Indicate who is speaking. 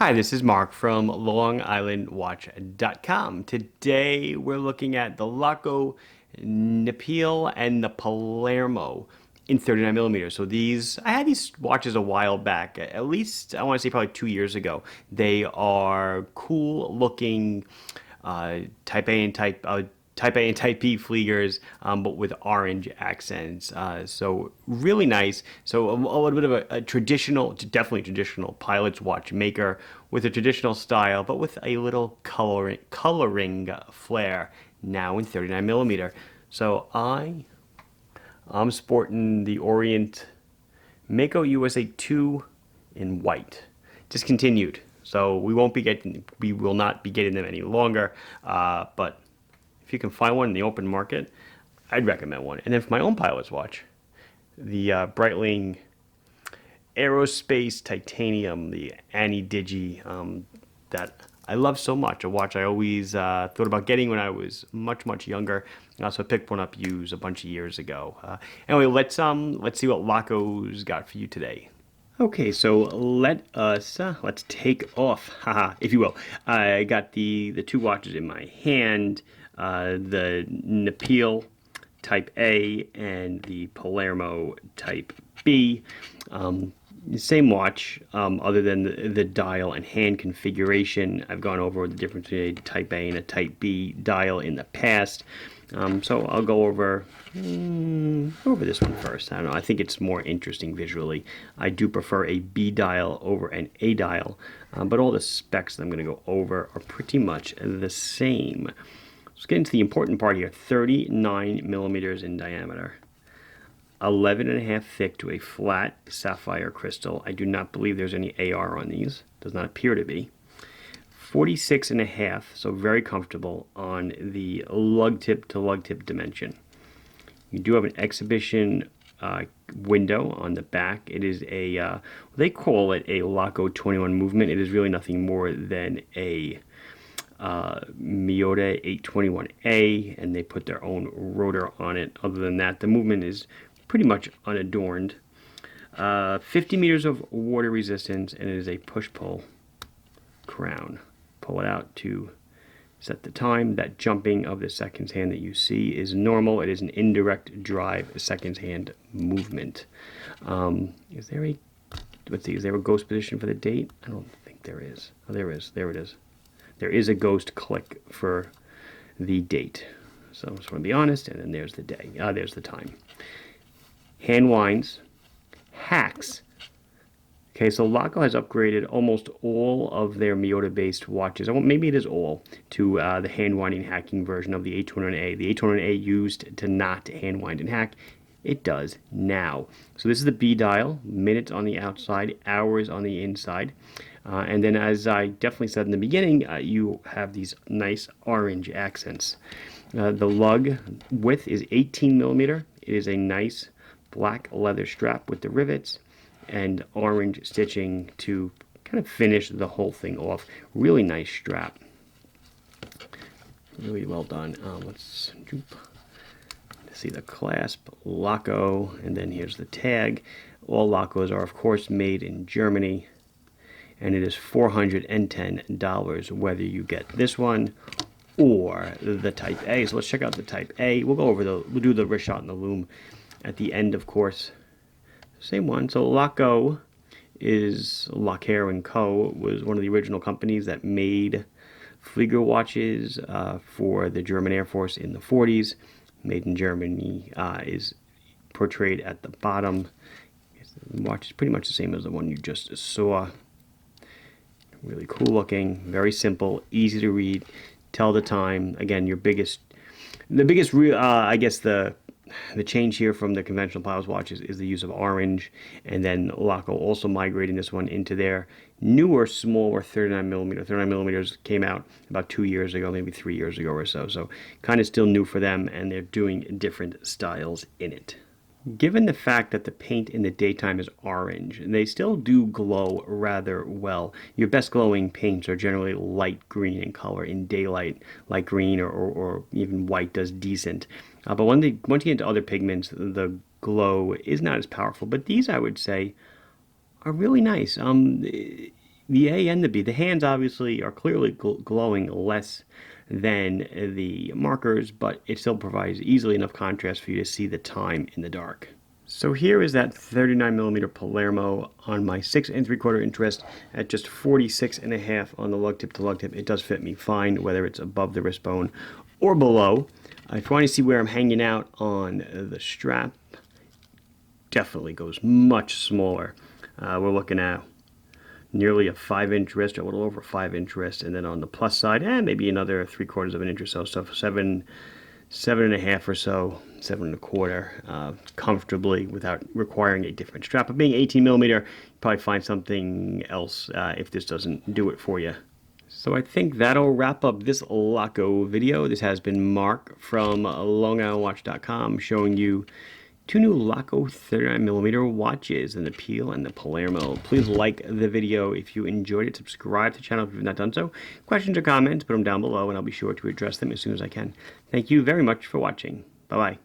Speaker 1: Hi, this is Mark from LongIslandWatch.com. Today we're looking at the Laco, Neapel, and the Palermo in 39 millimeters. So I had these watches a while back, at least I want to say probably 2 years ago. They are cool looking Type A and Type A and Type B fliegers, but with orange accents. So really nice. So a little bit of a traditional, definitely traditional pilot's watch maker with a traditional style, but with a little coloring flair. Now in 39 millimeter. So I'm sporting the Orient Mako USA 2 in white, discontinued. So we will not be getting them any longer. But if you can find one in the open market, I'd recommend one. And then for my own pilot's watch, the Breitling Aerospace Titanium, the Annie Digi, that I love so much. A watch I always thought about getting when I was much younger. I also picked one up used a bunch of years ago. Anyway, let's see what Laco's got for you today. Okay, so let's take off, haha, if you will. I got the two watches in my hand, the Neapel Type A and the Palermo Type B. Same watch, other than the dial and hand configuration. I've gone over the difference between a Type A and a Type B dial in the past. So I'll go over this one first. I don't know. I think it's more interesting visually. I do prefer a B dial over an A dial, but all the specs that I'm going to go over are pretty much the same. Let's get into the important part here. 39 millimeters in diameter. 11 and a half thick to a flat sapphire crystal. I do not believe there's any AR on these. Does not appear to be. 46 and a half, so very comfortable on the lug tip to lug tip dimension. You do have an exhibition window on the back. It is they call it a Laco 21 movement. It is really nothing more than a Miyota 821A, and they put their own rotor on it. Other than that, the movement is pretty much unadorned. 50 meters of water resistance, and it is a push-pull crown. Pull it out to set the time. That jumping of the seconds hand that you see is normal. It is an indirect drive seconds hand movement. Is there a, let's see, is there a ghost position for the date? I don't think there is. Oh, there is. There it is. There is a ghost click for the date. So I just want to be honest, and then there's the day. There's the time. Hand winds, hacks. Okay, so Laco has upgraded almost all of their Miyota-based watches, maybe it is all, to the hand-winding hacking version of the 821A. The 821A used to not hand-wind and hack. It does now. So this is the B dial, minutes on the outside, hours on the inside. And then, as I definitely said in the beginning, you have these nice orange accents. The lug width is 18 millimeter. It is a nice black leather strap with the rivets and orange stitching to kind of finish the whole thing off. Really nice strap. Really well done. Let's see the clasp, Laco, and then here's the tag. All Lacos are, of course, made in Germany, and it is $410 whether you get this one or the Type A. So let's check out the Type A. We'll do the wrist shot and the loom at the end, of course. Same one. So Laco is Lacaire & Co. was one of the original companies that made flieger watches for the German Air Force in the 40s. Made in Germany is portrayed at the bottom. The watch is pretty much the same as the one you just saw. Really cool looking, very simple, easy to read, tell the time. Again, the biggest real, I guess the change here from the conventional pilot's watches is the use of orange, and then Laco also migrating this one into their newer, smaller 39 millimeter. 39 millimeters came out about 2 years ago, maybe 3 years ago or so. So kind of still new for them, and they're doing different styles in it. Given the fact that the paint in the daytime is orange, they still do glow rather well. Your best glowing paints are generally light green in color. In daylight, light green or even white does decent. But once you get into other pigments, the glow is not as powerful. But these, I would say, are really nice. the A and the B. The hands obviously are clearly glowing less than the markers, but it still provides easily enough contrast for you to see the time in the dark. So here is that 39mm Palermo on my 6 3/4 inch wrist at just 46.5 on the lug tip to lug tip. It does fit me fine, whether it's above the wrist bone or below. If you want to see where I'm hanging out on the strap, definitely goes much smaller. We're looking at nearly a 5-inch wrist, or a little over a 5-inch wrist, and then on the plus side, maybe another 3/4 of an inch or so. So 7.5 or so, 7 1/4, comfortably without requiring a different strap. But being 18mm, you probably find something else if this doesn't do it for you. So I think that'll wrap up this Laco video. This has been Mark from LongIslandWatch.com showing you 2 new Laco 39mm watches, the Neapel and the Palermo. Please like the video if you enjoyed it. Subscribe to the channel if you've not done so. Questions or comments, put them down below and I'll be sure to address them as soon as I can. Thank you very much for watching. Bye-bye.